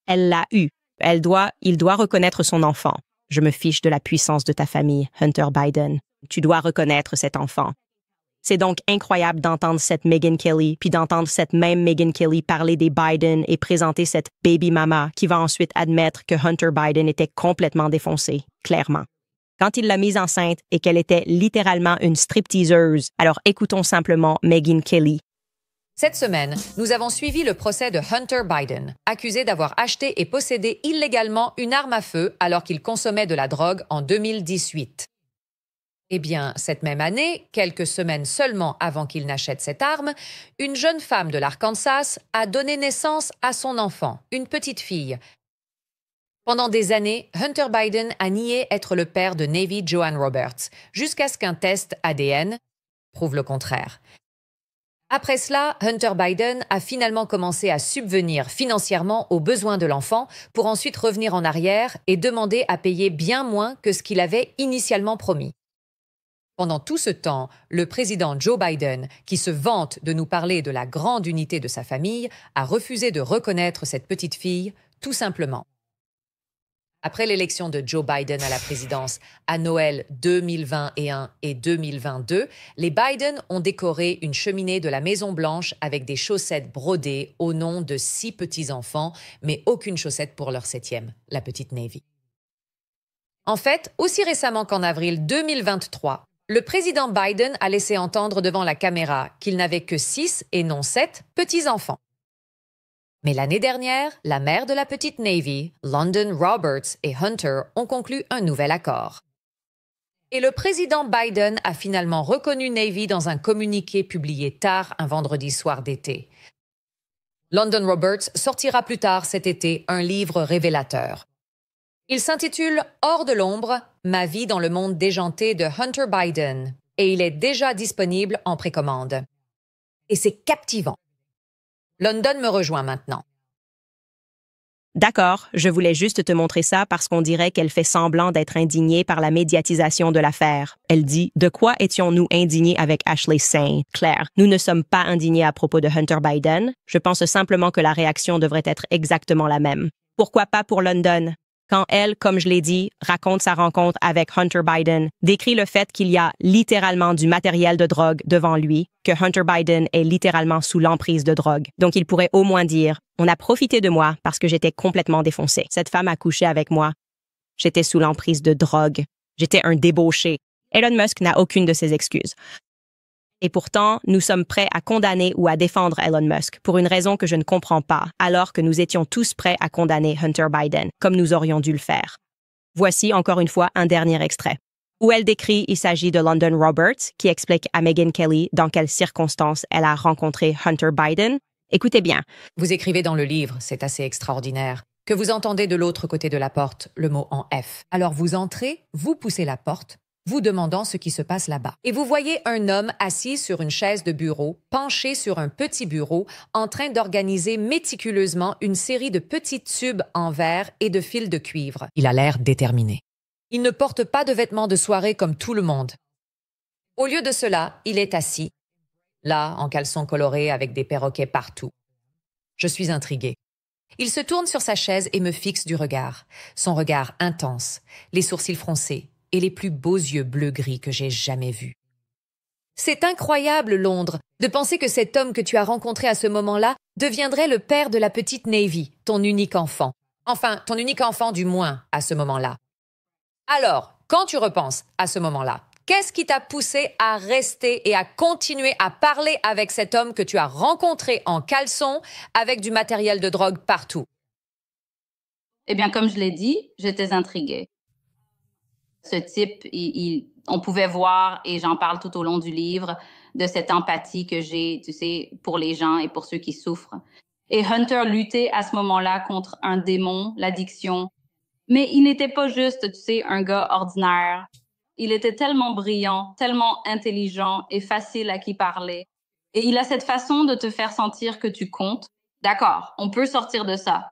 elle l'a eue. Il doit reconnaître son enfant. Je me fiche de la puissance de ta famille, Hunter Biden. Tu dois reconnaître cet enfant. C'est donc incroyable d'entendre cette Megyn Kelly, puis d'entendre cette même Megyn Kelly parler des Biden et présenter cette baby mama qui va ensuite admettre que Hunter Biden était complètement défoncé, clairement. Quand il l'a mise enceinte et qu'elle était littéralement une stripteaseuse, alors écoutons simplement Megyn Kelly. Cette semaine, nous avons suivi le procès de Hunter Biden, accusé d'avoir acheté et possédé illégalement une arme à feu alors qu'il consommait de la drogue en 2018. Eh bien, cette même année, quelques semaines seulement avant qu'il n'achète cette arme, une jeune femme de l'Arkansas a donné naissance à son enfant, une petite fille. Pendant des années, Hunter Biden a nié être le père de Navy Joan Roberts, jusqu'à ce qu'un test ADN prouve le contraire. Après cela, Hunter Biden a finalement commencé à subvenir financièrement aux besoins de l'enfant pour ensuite revenir en arrière et demander à payer bien moins que ce qu'il avait initialement promis. Pendant tout ce temps, le président Joe Biden, qui se vante de nous parler de la grande unité de sa famille, a refusé de reconnaître cette petite fille, tout simplement. Après l'élection de Joe Biden à la présidence à Noël 2021 et 2022, les Biden ont décoré une cheminée de la Maison-Blanche avec des chaussettes brodées au nom de 6 petits-enfants, mais aucune chaussette pour leur 7e, la petite Navy. En fait, aussi récemment qu'en avril 2023, le président Biden a laissé entendre devant la caméra qu'il n'avait que 6 et non 7 petits-enfants. Mais l'année dernière, la mère de la petite Navy, London Roberts et Hunter ont conclu un nouvel accord. Et le président Biden a finalement reconnu Navy dans un communiqué publié tard un vendredi soir d'été. London Roberts sortira plus tard cet été un livre révélateur. Il s'intitule « Hors de l'ombre, ma vie dans le monde déjanté de Hunter Biden » et il est déjà disponible en précommande. Et c'est captivant. London me rejoint maintenant. D'accord, je voulais juste te montrer ça parce qu'on dirait qu'elle fait semblant d'être indignée par la médiatisation de l'affaire. Elle dit « De quoi étions-nous indignés avec Ashley Saint? » Claire, nous ne sommes pas indignés à propos de Hunter Biden. Je pense simplement que la réaction devrait être exactement la même. Pourquoi pas pour London? Quand elle, comme je l'ai dit, raconte sa rencontre avec Hunter Biden, décrit le fait qu'il y a littéralement du matériel de drogue devant lui, que Hunter Biden est littéralement sous l'emprise de drogue. Donc il pourrait au moins dire « On a profité de moi parce que j'étais complètement défoncé. Cette femme a couché avec moi. J'étais sous l'emprise de drogue. J'étais un débauché. » Elon Musk n'a aucune de ces excuses. Et pourtant, nous sommes prêts à condamner ou à défendre Elon Musk pour une raison que je ne comprends pas, alors que nous étions tous prêts à condamner Hunter Biden, comme nous aurions dû le faire. Voici encore une fois un dernier extrait. Où elle décrit, il s'agit de London Roberts, qui explique à Megyn Kelly dans quelles circonstances elle a rencontré Hunter Biden. Écoutez bien. Vous écrivez dans le livre, c'est assez extraordinaire, que vous entendez de l'autre côté de la porte le mot en F. Alors vous entrez, vous poussez la porte, vous demandant ce qui se passe là-bas. Et vous voyez un homme assis sur une chaise de bureau, penché sur un petit bureau, en train d'organiser méticuleusement une série de petits tubes en verre et de fils de cuivre. Il a l'air déterminé. Il ne porte pas de vêtements de soirée comme tout le monde. Au lieu de cela, il est assis, là, en caleçon coloré avec des perroquets partout. Je suis intriguée. Il se tourne sur sa chaise et me fixe du regard. Son regard intense, les sourcils froncés, et les plus beaux yeux bleu-gris que j'ai jamais vus. C'est incroyable, Londres, de penser que cet homme que tu as rencontré à ce moment-là deviendrait le père de la petite Navy, ton unique enfant. Enfin, ton unique enfant du moins à ce moment-là. Alors, quand tu repenses à ce moment-là, qu'est-ce qui t'a poussé à rester et à continuer à parler avec cet homme que tu as rencontré en caleçon avec du matériel de drogue partout? Eh bien, comme je l'ai dit, j'étais intriguée. Ce type, on pouvait voir, et j'en parle tout au long du livre, de cette empathie que j'ai, tu sais, pour les gens et pour ceux qui souffrent. Et Hunter luttait à ce moment-là contre un démon, l'addiction. Mais il n'était pas juste, tu sais, un gars ordinaire. Il était tellement brillant, tellement intelligent et facile à qui parler. Et il a cette façon de te faire sentir que tu comptes. D'accord, on peut sortir de ça.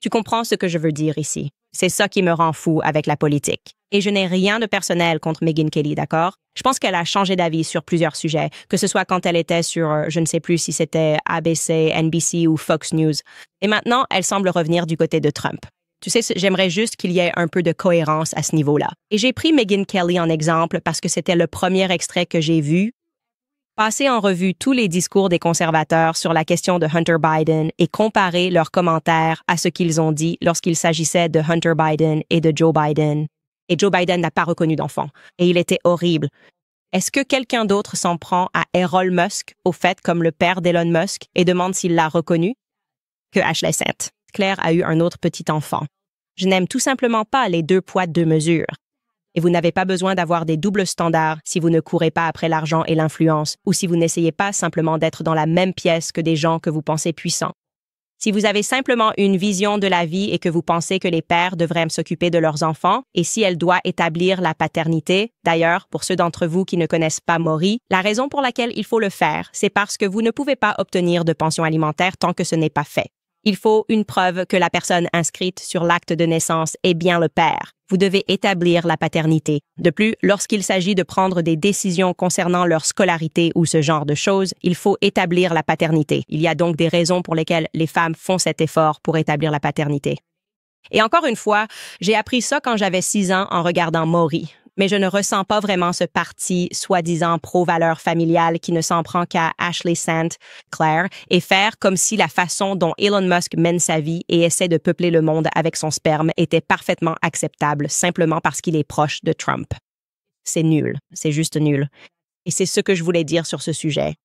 Tu comprends ce que je veux dire ici. C'est ça qui me rend fou avec la politique. Et je n'ai rien de personnel contre Megyn Kelly, d'accord? Je pense qu'elle a changé d'avis sur plusieurs sujets, que ce soit quand elle était sur, je ne sais plus si c'était ABC, NBC ou Fox News. Et maintenant, elle semble revenir du côté de Trump. Tu sais, j'aimerais juste qu'il y ait un peu de cohérence à ce niveau-là. Et j'ai pris Megyn Kelly en exemple parce que c'était le premier extrait que j'ai vu. Passer en revue tous les discours des conservateurs sur la question de Hunter Biden et comparer leurs commentaires à ce qu'ils ont dit lorsqu'il s'agissait de Hunter Biden et de Joe Biden. Et Joe Biden n'a pas reconnu d'enfant. Et il était horrible. Est-ce que quelqu'un d'autre s'en prend à Elon Musk, au fait comme le père d'Elon Musk, et demande s'il l'a reconnu? Que Ashley Saint. Claire a eu un autre petit enfant. Je n'aime tout simplement pas les 2 poids 2 mesures. Et vous n'avez pas besoin d'avoir des doubles standards si vous ne courez pas après l'argent et l'influence, ou si vous n'essayez pas simplement d'être dans la même pièce que des gens que vous pensez puissants. Si vous avez simplement une vision de la vie et que vous pensez que les pères devraient s'occuper de leurs enfants, et si elle doit établir la paternité, d'ailleurs, pour ceux d'entre vous qui ne connaissent pas Maury, la raison pour laquelle il faut le faire, c'est parce que vous ne pouvez pas obtenir de pension alimentaire tant que ce n'est pas fait. Il faut une preuve que la personne inscrite sur l'acte de naissance est bien le père. Vous devez établir la paternité. De plus, lorsqu'il s'agit de prendre des décisions concernant leur scolarité ou ce genre de choses, il faut établir la paternité. Il y a donc des raisons pour lesquelles les femmes font cet effort pour établir la paternité. Et encore une fois, j'ai appris ça quand j'avais 6 ans en regardant Maury. Mais je ne ressens pas vraiment ce parti soi-disant pro-valeurs familiales qui ne s'en prend qu'à Ashley Saint, Claire, et faire comme si la façon dont Elon Musk mène sa vie et essaie de peupler le monde avec son sperme était parfaitement acceptable simplement parce qu'il est proche de Trump. C'est nul, c'est juste nul. Et c'est ce que je voulais dire sur ce sujet.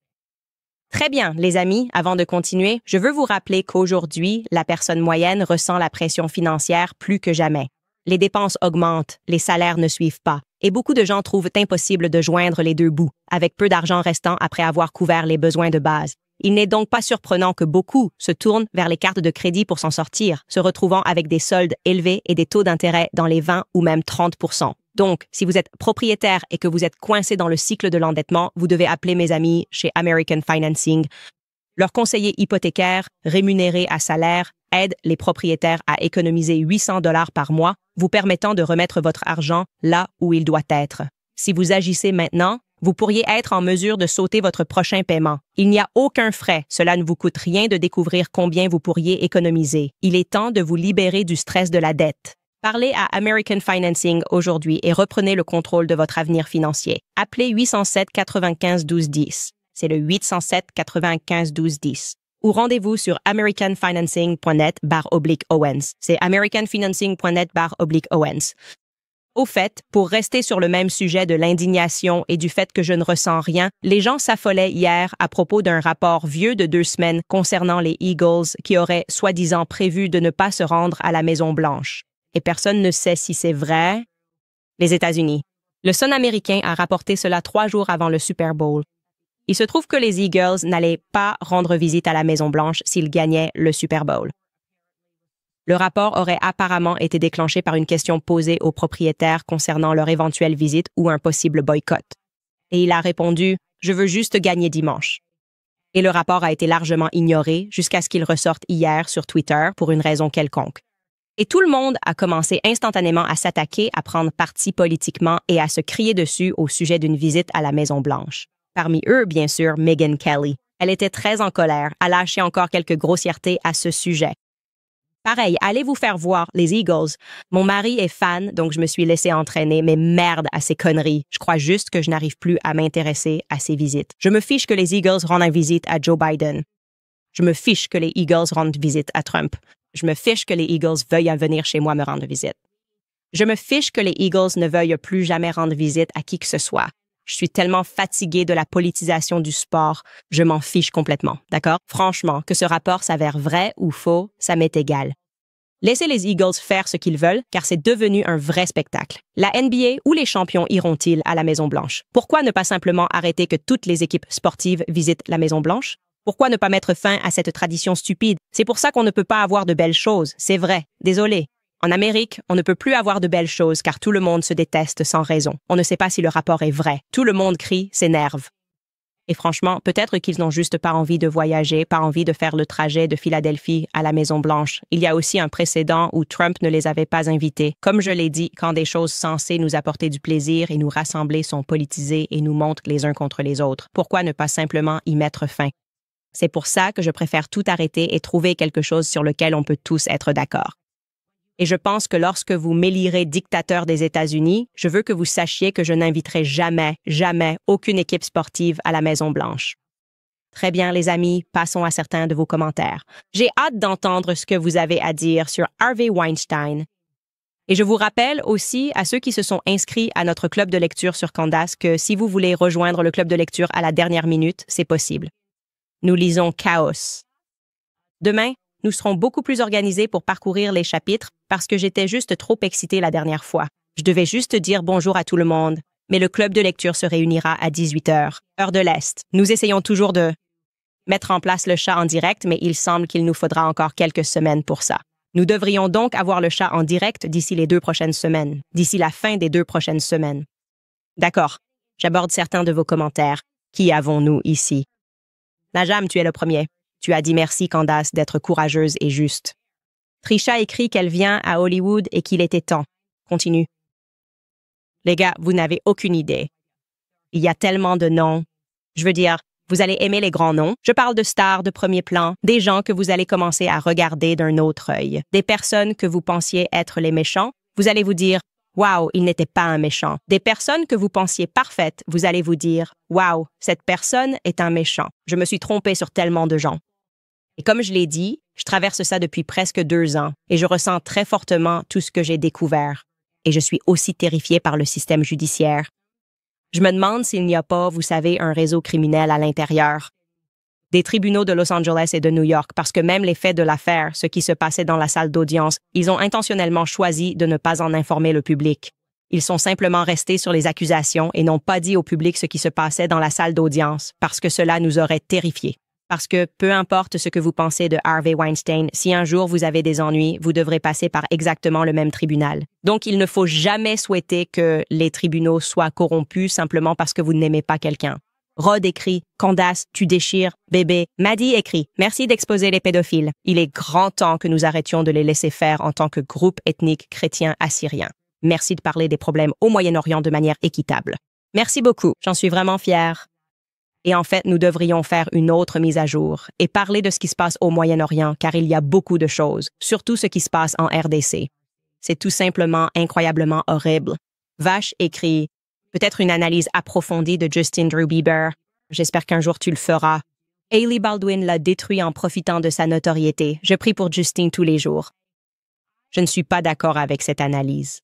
Très bien, les amis, avant de continuer, je veux vous rappeler qu'aujourd'hui, la personne moyenne ressent la pression financière plus que jamais. Les dépenses augmentent, les salaires ne suivent pas, et beaucoup de gens trouvent impossible de joindre les 2 bouts, avec peu d'argent restant après avoir couvert les besoins de base. Il n'est donc pas surprenant que beaucoup se tournent vers les cartes de crédit pour s'en sortir, se retrouvant avec des soldes élevés et des taux d'intérêt dans les 20 ou même 30%. Donc, si vous êtes propriétaire et que vous êtes coincé dans le cycle de l'endettement, vous devez appeler mes amis chez American Financing. Leur conseiller hypothécaire, rémunéré à salaire, aide les propriétaires à économiser 800 $ par mois, vous permettant de remettre votre argent là où il doit être. Si vous agissez maintenant, vous pourriez être en mesure de sauter votre prochain paiement. Il n'y a aucun frais, cela ne vous coûte rien de découvrir combien vous pourriez économiser. Il est temps de vous libérer du stress de la dette. Parlez à American Financing aujourd'hui et reprenez le contrôle de votre avenir financier. Appelez 807 95 12 10. C'est le 807 95 12 10. Ou rendez-vous sur americanfinancing.net/Owens. C'est americanfinancing.net/Owens. Au fait, pour rester sur le même sujet de l'indignation et du fait que je ne ressens rien, les gens s'affolaient hier à propos d'un rapport vieux de 2 semaines concernant les Eagles qui auraient soi-disant prévu de ne pas se rendre à la Maison-Blanche. Et personne ne sait si c'est vrai. Les États-Unis. Le Sun américain a rapporté cela 3 jours avant le Super Bowl. Il se trouve que les Eagles n'allaient pas rendre visite à la Maison-Blanche s'ils gagnaient le Super Bowl. Le rapport aurait apparemment été déclenché par une question posée aux propriétaires concernant leur éventuelle visite ou un possible boycott. Et il a répondu « Je veux juste gagner dimanche ». Et le rapport a été largement ignoré jusqu'à ce qu'il ressorte hier sur Twitter pour une raison quelconque. Et tout le monde a commencé instantanément à s'attaquer, à prendre parti politiquement et à se crier dessus au sujet d'une visite à la Maison-Blanche. Parmi eux, bien sûr, Megyn Kelly. Elle était très en colère, a lâché encore quelques grossièretés à ce sujet. Pareil, allez vous faire voir, les Eagles. Mon mari est fan, donc je me suis laissé entraîner, mais merde à ces conneries. Je crois juste que je n'arrive plus à m'intéresser à ces visites. Je me fiche que les Eagles rendent une visite à Joe Biden. Je me fiche que les Eagles rendent visite à Trump. Je me fiche que les Eagles veuillent venir chez moi me rendre visite. Je me fiche que les Eagles ne veuillent plus jamais rendre visite à qui que ce soit. Je suis tellement fatiguée de la politisation du sport, je m'en fiche complètement, d'accord? Franchement, que ce rapport s'avère vrai ou faux, ça m'est égal. Laissez les Eagles faire ce qu'ils veulent, car c'est devenu un vrai spectacle. La NBA ou les champions iront-ils à la Maison-Blanche? Pourquoi ne pas simplement arrêter que toutes les équipes sportives visitent la Maison-Blanche? Pourquoi ne pas mettre fin à cette tradition stupide? C'est pour ça qu'on ne peut pas avoir de belles choses, c'est vrai, désolé. En Amérique, on ne peut plus avoir de belles choses car tout le monde se déteste sans raison. On ne sait pas si le rapport est vrai. Tout le monde crie, s'énerve. Et franchement, peut-être qu'ils n'ont juste pas envie de voyager, pas envie de faire le trajet de Philadelphie à la Maison-Blanche. Il y a aussi un précédent où Trump ne les avait pas invités. Comme je l'ai dit, quand des choses censées nous apporter du plaisir et nous rassembler sont politisées et nous montent les uns contre les autres, pourquoi ne pas simplement y mettre fin? C'est pour ça que je préfère tout arrêter et trouver quelque chose sur lequel on peut tous être d'accord. Et je pense que lorsque vous m'élirez dictateur des États-Unis, je veux que vous sachiez que je n'inviterai jamais, jamais aucune équipe sportive à la Maison-Blanche. Très bien, les amis, passons à certains de vos commentaires. J'ai hâte d'entendre ce que vous avez à dire sur Harvey Weinstein. Et je vous rappelle aussi à ceux qui se sont inscrits à notre club de lecture sur Candace que si vous voulez rejoindre le club de lecture à la dernière minute, c'est possible. Nous lisons Chaos. Demain, nous serons beaucoup plus organisés pour parcourir les chapitres parce que j'étais juste trop excitée la dernière fois. Je devais juste dire bonjour à tout le monde, mais le club de lecture se réunira à 18h, heure de l'Est. Nous essayons toujours de mettre en place le chat en direct, mais il semble qu'il nous faudra encore quelques semaines pour ça. Nous devrions donc avoir le chat en direct d'ici les 2 prochaines semaines, d'ici la fin des 2 prochaines semaines. D'accord, j'aborde certains de vos commentaires. Qui avons-nous ici? Najam, tu es le premier. Tu as dit merci, Candace, d'être courageuse et juste. Trisha écrit qu'elle vient à Hollywood et qu'il était temps. Continue. Les gars, vous n'avez aucune idée. Il y a tellement de noms. Je veux dire, vous allez aimer les grands noms. Je parle de stars de premier plan, des gens que vous allez commencer à regarder d'un autre œil, des personnes que vous pensiez être les méchants. Vous allez vous dire, waouh, il n'était pas un méchant. Des personnes que vous pensiez parfaites, vous allez vous dire, waouh, cette personne est un méchant. Je me suis trompée sur tellement de gens. Et comme je l'ai dit, je traverse ça depuis presque 2 ans et je ressens très fortement tout ce que j'ai découvert. Et je suis aussi terrifiée par le système judiciaire. Je me demande s'il n'y a pas, vous savez, un réseau criminel à l'intérieur. Des tribunaux de Los Angeles et de New York, parce que même les faits de l'affaire, ce qui se passait dans la salle d'audience, ils ont intentionnellement choisi de ne pas en informer le public. Ils sont simplement restés sur les accusations et n'ont pas dit au public ce qui se passait dans la salle d'audience, parce que cela nous aurait terrifiés. Parce que peu importe ce que vous pensez de Harvey Weinstein, si un jour vous avez des ennuis, vous devrez passer par exactement le même tribunal. Donc, il ne faut jamais souhaiter que les tribunaux soient corrompus simplement parce que vous n'aimez pas quelqu'un. Rod écrit « Candace, tu déchires, bébé ». Maddie écrit « Merci d'exposer les pédophiles. Il est grand temps que nous arrêtions de les laisser faire en tant que groupe ethnique chrétien assyrien. Merci de parler des problèmes au Moyen-Orient de manière équitable. Merci beaucoup, j'en suis vraiment fière. » Et en fait, nous devrions faire une autre mise à jour et parler de ce qui se passe au Moyen-Orient, car il y a beaucoup de choses, surtout ce qui se passe en RDC. C'est tout simplement incroyablement horrible. Vache écrit « Peut-être une analyse approfondie de Justin Drew Bieber. J'espère qu'un jour tu le feras. Hailey Baldwin l'a détruit en profitant de sa notoriété. Je prie pour Justin tous les jours. » Je ne suis pas d'accord avec cette analyse.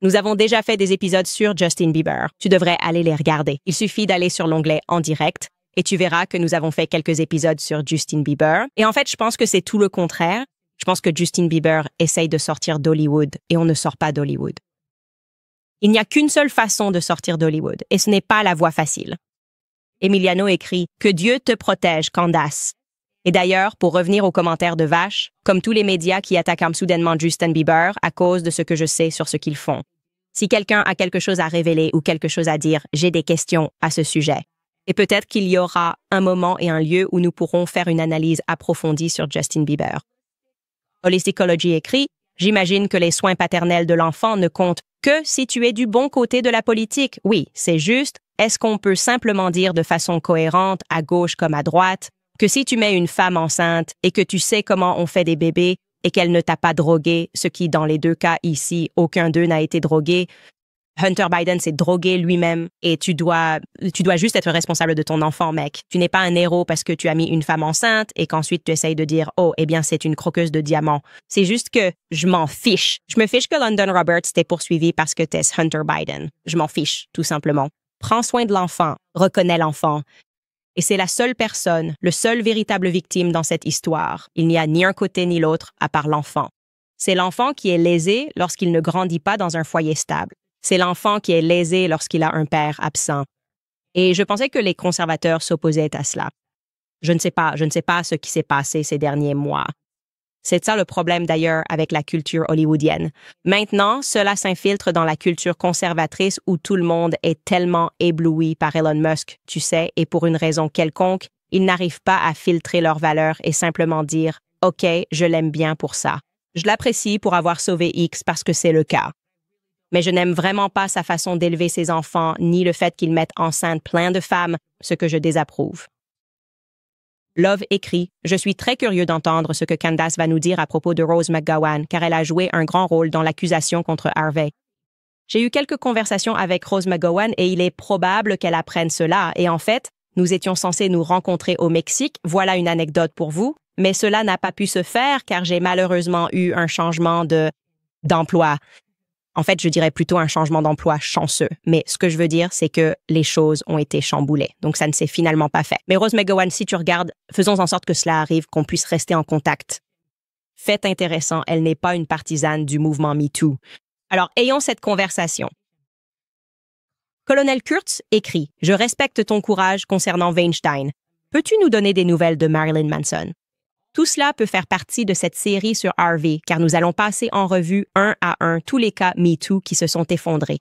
Nous avons déjà fait des épisodes sur Justin Bieber. Tu devrais aller les regarder. Il suffit d'aller sur l'onglet « En direct » et tu verras que nous avons fait quelques épisodes sur Justin Bieber. Et en fait, je pense que c'est tout le contraire. Je pense que Justin Bieber essaye de sortir d'Hollywood et on ne sort pas d'Hollywood. Il n'y a qu'une seule façon de sortir d'Hollywood et ce n'est pas la voie facile. Emiliano écrit « Que Dieu te protège, Candace ». Et d'ailleurs, pour revenir aux commentaires de Vache, comme tous les médias qui attaquent soudainement Justin Bieber à cause de ce que je sais sur ce qu'ils font. Si quelqu'un a quelque chose à révéler ou quelque chose à dire, j'ai des questions à ce sujet. Et peut-être qu'il y aura un moment et un lieu où nous pourrons faire une analyse approfondie sur Justin Bieber. Holisticology écrit « J'imagine que les soins paternels de l'enfant ne comptent que si tu es du bon côté de la politique. Oui, c'est juste. Est-ce qu'on peut simplement dire de façon cohérente, à gauche comme à droite, que si tu mets une femme enceinte et que tu sais comment on fait des bébés, et qu'elle ne t'a pas drogué, ce qui, dans les deux cas ici, aucun d'eux n'a été drogué. Hunter Biden s'est drogué lui-même et tu dois juste être responsable de ton enfant, mec. Tu n'es pas un héros parce que tu as mis une femme enceinte et qu'ensuite tu essayes de dire « Oh, eh bien, c'est une croqueuse de diamants ». C'est juste que je m'en fiche. Je me fiche que London Roberts t'ait poursuivi parce que t'es Hunter Biden. Je m'en fiche, tout simplement. Prends soin de l'enfant, reconnais l'enfant. Et c'est la seule personne, le seul véritable victime dans cette histoire. Il n'y a ni un côté ni l'autre à part l'enfant. C'est l'enfant qui est lésé lorsqu'il ne grandit pas dans un foyer stable. C'est l'enfant qui est lésé lorsqu'il a un père absent. Et je pensais que les conservateurs s'opposaient à cela. Je ne sais pas ce qui s'est passé ces derniers mois. C'est ça le problème d'ailleurs avec la culture hollywoodienne. Maintenant, cela s'infiltre dans la culture conservatrice où tout le monde est tellement ébloui par Elon Musk, tu sais, et pour une raison quelconque, ils n'arrivent pas à filtrer leurs valeurs et simplement dire « OK, je l'aime bien pour ça. Je l'apprécie pour avoir sauvé X parce que c'est le cas. » Mais je n'aime vraiment pas sa façon d'élever ses enfants, ni le fait qu'il mette enceinte plein de femmes, ce que je désapprouve. Love écrit « Je suis très curieux d'entendre ce que Candace va nous dire à propos de Rose McGowan, car elle a joué un grand rôle dans l'accusation contre Harvey. J'ai eu quelques conversations avec Rose McGowan et il est probable qu'elle apprenne cela. Et en fait, nous étions censés nous rencontrer au Mexique. Voilà une anecdote pour vous. Mais cela n'a pas pu se faire car j'ai malheureusement eu un changement d'emploi. En fait, je dirais plutôt un changement d'emploi chanceux. Mais ce que je veux dire, c'est que les choses ont été chamboulées. Donc, ça ne s'est finalement pas fait. Mais Rose McGowan, si tu regardes, faisons en sorte que cela arrive, qu'on puisse rester en contact. Fait intéressant, elle n'est pas une partisane du mouvement MeToo. Alors, ayons cette conversation. Colonel Kurtz écrit « Je respecte ton courage concernant Weinstein. Peux-tu nous donner des nouvelles de Marilyn Manson? » Tout cela peut faire partie de cette série sur Harvey, car nous allons passer en revue un à un tous les cas MeToo qui se sont effondrés.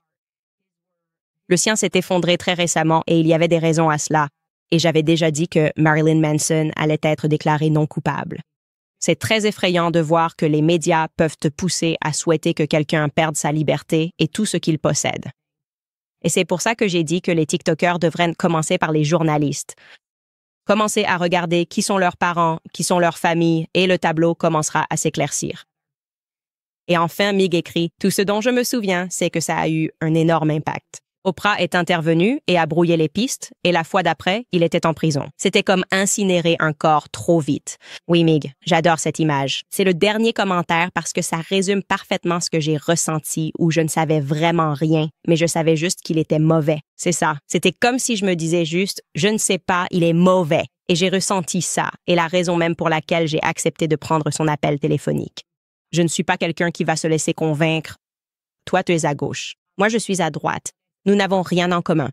Le sien s'est effondré très récemment et il y avait des raisons à cela. Et j'avais déjà dit que Marilyn Manson allait être déclarée non coupable. C'est très effrayant de voir que les médias peuvent te pousser à souhaiter que quelqu'un perde sa liberté et tout ce qu'il possède. Et c'est pour ça que j'ai dit que les TikTokers devraient commencer par les journalistes. Commencez à regarder qui sont leurs parents, qui sont leurs familles, et le tableau commencera à s'éclaircir. Et enfin, Mig écrit « Tout ce dont je me souviens, c'est que ça a eu un énorme impact. Oprah est intervenu et a brouillé les pistes, et la fois d'après, il était en prison. C'était comme incinérer un corps trop vite. Oui, Mig, j'adore cette image. C'est le dernier commentaire parce que ça résume parfaitement ce que j'ai ressenti où je ne savais vraiment rien, mais je savais juste qu'il était mauvais. C'est ça. C'était comme si je me disais juste « Je ne sais pas, il est mauvais. » Et j'ai ressenti ça, et la raison même pour laquelle j'ai accepté de prendre son appel téléphonique. Je ne suis pas quelqu'un qui va se laisser convaincre. Toi, tu es à gauche. Moi, je suis à droite. Nous n'avons rien en commun.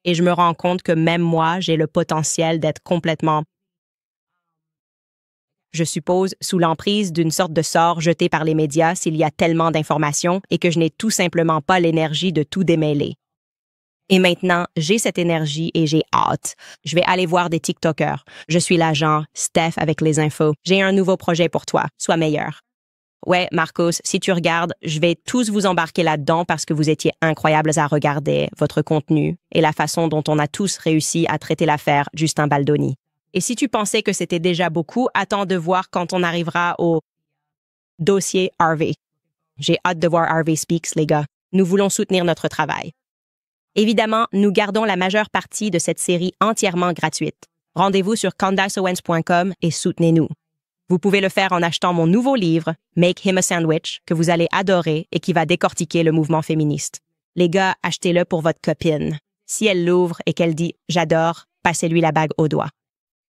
Et je me rends compte que même moi, j'ai le potentiel d'être complètement, je suppose, sous l'emprise d'une sorte de sort jeté par les médias s'il y a tellement d'informations et que je n'ai tout simplement pas l'énergie de tout démêler. Et maintenant, j'ai cette énergie et j'ai hâte. Je vais aller voir des TikTokers. Je suis l'agent Steph avec les infos. J'ai un nouveau projet pour toi. Sois meilleur. Ouais, Marcos, si tu regardes, je vais tous vous embarquer là-dedans parce que vous étiez incroyables à regarder votre contenu et la façon dont on a tous réussi à traiter l'affaire Justin Baldoni. Et si tu pensais que c'était déjà beaucoup, attends de voir quand on arrivera au dossier Harvey. J'ai hâte de voir Harvey Speaks, les gars. Nous voulons soutenir notre travail. Évidemment, nous gardons la majeure partie de cette série entièrement gratuite. Rendez-vous sur CandaceOwens.com et soutenez-nous. Vous pouvez le faire en achetant mon nouveau livre, Make Him a Sandwich, que vous allez adorer et qui va décortiquer le mouvement féministe. Les gars, achetez-le pour votre copine. Si elle l'ouvre et qu'elle dit « J'adore », passez-lui la bague au doigt.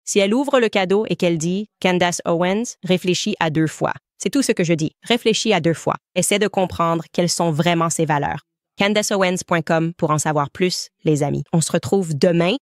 Si elle ouvre le cadeau et qu'elle dit « Candace Owens », réfléchis à 2 fois. C'est tout ce que je dis. Réfléchis à 2 fois. Essaie de comprendre quelles sont vraiment ses valeurs. CandaceOwens.com pour en savoir plus, les amis. On se retrouve demain